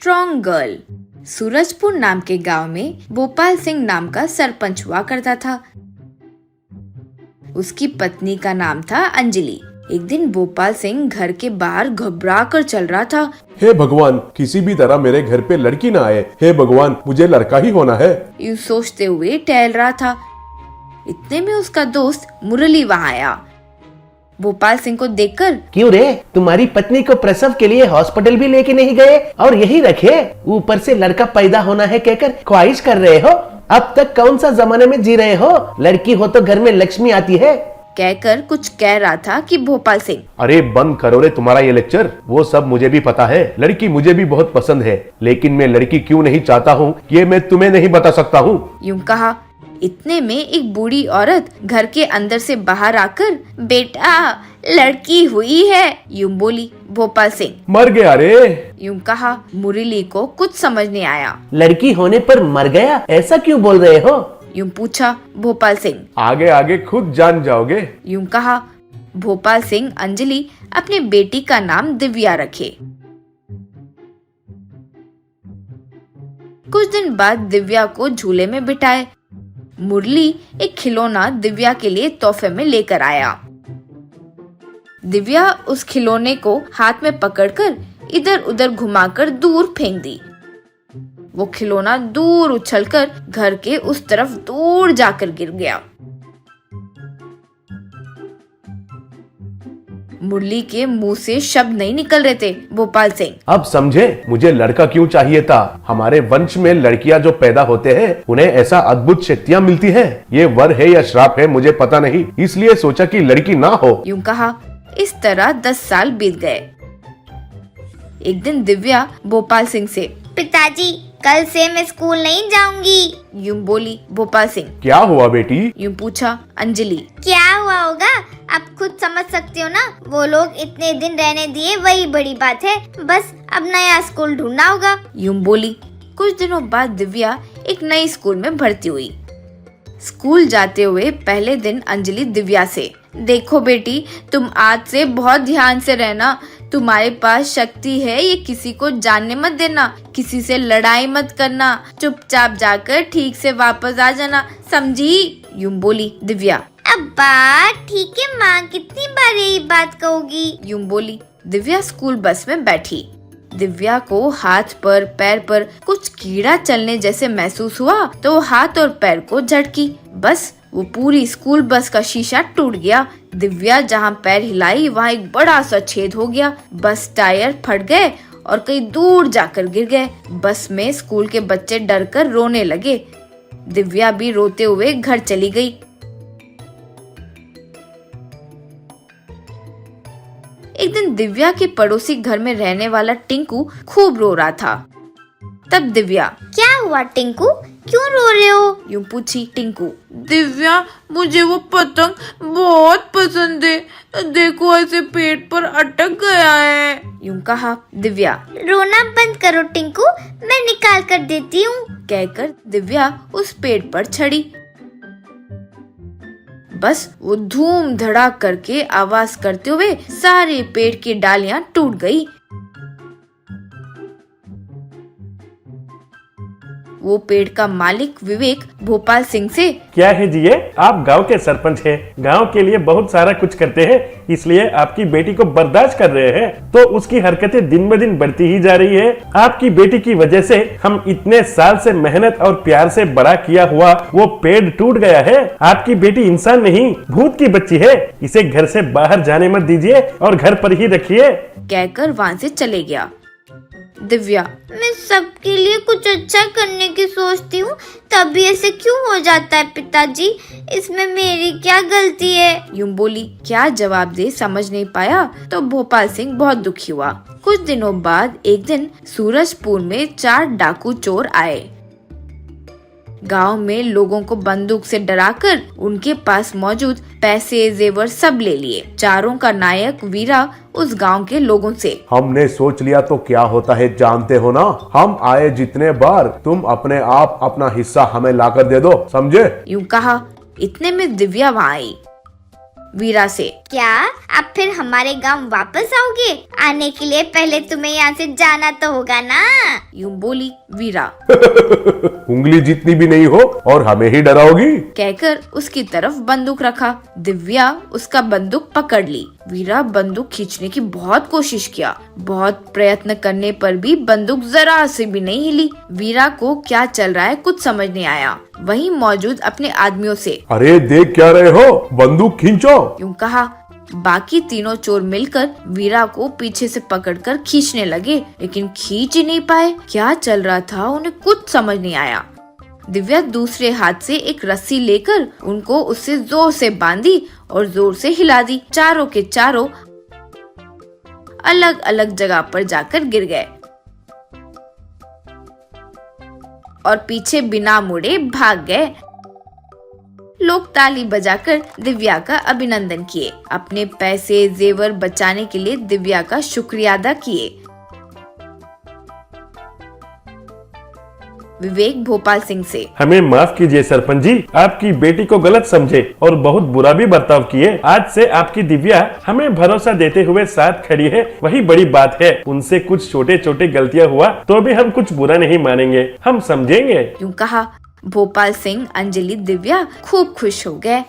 Strong girl. Surajpur नाम के गांव में भोपाल सिंह नाम का सरपंच हुआ करता था। उसकी पत्नी का नाम था अंजलि। एक दिन भोपाल सिंह घर के बाहर घबरा कर चल रहा था। हे भगवान, किसी भी तरह मेरे घर पे लड़की ना आए। हे भगवान, मुझे लड़का ही होना है। यूं सोचते हुए टहल रहा था। इतने में उसका दोस्त मुरली वहाँ आया। भोपाल सिंह को देखकर, क्यों रे, तुम्हारी पत्नी को प्रसव के लिए हॉस्पिटल भी लेके नहीं गए और यही रखे? ऊपर से लड़का पैदा होना है कहकर ख्वाहिश कर रहे हो। अब तक कौन सा जमाने में जी रहे हो? लड़की हो तो घर में लक्ष्मी आती है कहकर कुछ कह रहा था कि भोपाल सिंह, अरे बंद करो रे तुम्हारा ये लेक्चर। वो सब मुझे भी पता है। लड़की मुझे भी बहुत पसंद है, लेकिन मैं लड़की क्यों नहीं चाहता हूँ ये मैं तुम्हें नहीं बता सकता हूँ। यूं कहा। इतने में एक बूढ़ी औरत घर के अंदर से बाहर आकर, बेटा लड़की हुई है, यूं बोली। भोपाल सिंह, मर गया रे। यूं कहा। मुरली को कुछ समझ नहीं आया। लड़की होने पर मर गया, ऐसा क्यों बोल रहे हो? यूं पूछा भोपाल सिंह। आगे आगे खुद जान जाओगे। यूं कहा। भोपाल सिंह अंजलि अपनी बेटी का नाम दिव्या रखे। कुछ दिन बाद दिव्या को झूले में बिठाए। मुरली एक खिलौना दिव्या के लिए तोहफे में लेकर आया। दिव्या उस खिलौने को हाथ में पकड़कर इधर उधर घुमाकर दूर फेंक दी। वो खिलौना दूर उछलकर घर के उस तरफ दूर जाकर गिर गया। मुरली के मुंह से शब्द नहीं निकल रहे थे। भोपाल सिंह, अब समझे मुझे लड़का क्यों चाहिए था। हमारे वंश में लड़कियां जो पैदा होते हैं उन्हें ऐसा अद्भुत शक्तियां मिलती हैं। ये वर है या श्राप है मुझे पता नहीं, इसलिए सोचा कि लड़की ना हो। यूं कहा। इस तरह 10 साल बीत गए। एक दिन दिव्या भोपाल सिंह से, पिताजी कल से मैं स्कूल नहीं जाऊंगी, यूं बोली। भोपाल सिंह, क्या हुआ बेटी? यूं पूछा। अंजलि, क्या हुआ होगा आप खुद समझ सकते हो ना। वो लोग इतने दिन रहने दिए वही बड़ी बात है, बस अब नया स्कूल ढूंढना होगा, यूं बोली। कुछ दिनों बाद दिव्या एक नई स्कूल में भर्ती हुई। स्कूल जाते हुए पहले दिन अंजलि दिव्या से, देखो बेटी तुम आज से बहुत ध्यान से रहना। तुम्हारे पास शक्ति है, ये किसी को जानने मत देना, किसी से लड़ाई मत करना, चुपचाप जाकर ठीक से वापस आ जाना, समझी? यूं बोली दिव्या। अब्बा ठीक है माँ, कितनी बार यही बात कहोगी, यूं बोली। दिव्या स्कूल बस में बैठी। दिव्या को हाथ पर पैर पर कुछ कीड़ा चलने जैसे महसूस हुआ तो वो हाथ और पैर को झटकी। बस वो पूरी स्कूल बस का शीशा टूट गया। दिव्या जहाँ पैर हिलाई वहाँ एक बड़ा सा छेद हो गया। बस टायर फट गए और कहीं दूर जाकर गिर गए। बस में स्कूल के बच्चे डरकर रोने लगे। दिव्या भी रोते हुए घर चली गई। एक दिन दिव्या के पड़ोसी घर में रहने वाला टिंकू खूब रो रहा था। तब दिव्या, क्या हुआ टिंकू, क्यों रो रहे हो, यूं पूछी। टिंकू, दिव्या मुझे वो पतंग बहुत पसंद है, देखो ऐसे पेट पर अटक गया है, यूं कहा। दिव्या, रोना बंद करो टिंकू, मैं निकाल कर देती हूँ, कहकर दिव्या उस पेड़ पर चढ़ी। बस वो धूम धड़ाक करके आवाज करते हुए सारे पेड़ की डालियां टूट गई। वो पेड़ का मालिक विवेक भोपाल सिंह से, क्या है जी ये, आप गांव के सरपंच हैं, गांव के लिए बहुत सारा कुछ करते हैं, इसलिए आपकी बेटी को बर्दाश्त कर रहे हैं तो उसकी हरकतें दिन ब दिन बढ़ती ही जा रही है। आपकी बेटी की वजह से हम इतने साल से मेहनत और प्यार से बड़ा किया हुआ वो पेड़ टूट गया है। आपकी बेटी इंसान नहीं भूत की बच्ची है, इसे घर से बाहर जाने मत दीजिए और घर पर ही रखिए, कहकर वहाँ से चले गया। दिव्या, मैं सबके लिए कुछ अच्छा करने की सोचती हूँ, तभी ऐसे क्यों हो जाता है पिताजी, इसमें मेरी क्या गलती है, यूं बोली। क्या जवाब दे समझ नहीं पाया तो भोपाल सिंह बहुत दुखी हुआ। कुछ दिनों बाद एक दिन सूरजपुर में 4 डाकू चोर आए। गांव में लोगों को बंदूक से डराकर उनके पास मौजूद पैसे जेवर सब ले लिए। चारों का नायक वीरा उस गांव के लोगों से, हमने सोच लिया तो क्या होता है जानते हो ना, हम आए जितने बार तुम अपने आप अपना हिस्सा हमें लाकर दे दो, समझे? यूं कहा। इतने में दिव्या वहाँ आई। वीरा से। क्या आप फिर हमारे गांव वापस आओगे? आने के लिए पहले तुम्हें यहाँ से जाना तो होगा ना? यूं बोली वीरा। उंगली जितनी भी नहीं हो और हमें ही डराओगी? कहकर उसकी तरफ बंदूक रखा। दिव्या उसका बंदूक पकड़ ली। वीरा बंदूक खींचने की बहुत कोशिश किया। बहुत प्रयत्न करने पर भी बंदूक जरा से भी नहीं हिली। वीरा को क्या चल रहा है कुछ समझ नहीं आया। वहीं मौजूद अपने आदमियों से, अरे देख क्या रहे हो, बंदूक खींचो। यूं कहा। बाकी तीनों चोर मिलकर वीरा को पीछे से पकड़कर खींचने लगे, लेकिन खींच ही नहीं पाए। क्या चल रहा था उन्हें कुछ समझ नहीं आया। दिव्या दूसरे हाथ से एक रस्सी लेकर उनको उससे जोर से बांधी और जोर से हिला दी। चारों के चारों अलग अलग जगह पर जाकर गिर गए और पीछे बिना मुड़े भाग गए। लोग ताली बजाकर दिव्या का अभिनंदन किए। अपने पैसे जेवर बचाने के लिए दिव्या का शुक्रिया अदा किए। विवेक भोपाल सिंह से, हमें माफ कीजिए सरपंच जी, आपकी बेटी को गलत समझे और बहुत बुरा भी बर्ताव किए। आज से आपकी दिव्या हमें भरोसा देते हुए साथ खड़ी है, वही बड़ी बात है। उनसे कुछ छोटे छोटे गलतियां हुआ तो भी हम कुछ बुरा नहीं मानेंगे, हम समझेंगे। यूं कहा। भोपाल सिंह, अंजलि, दिव्या खूब खुश हो गए।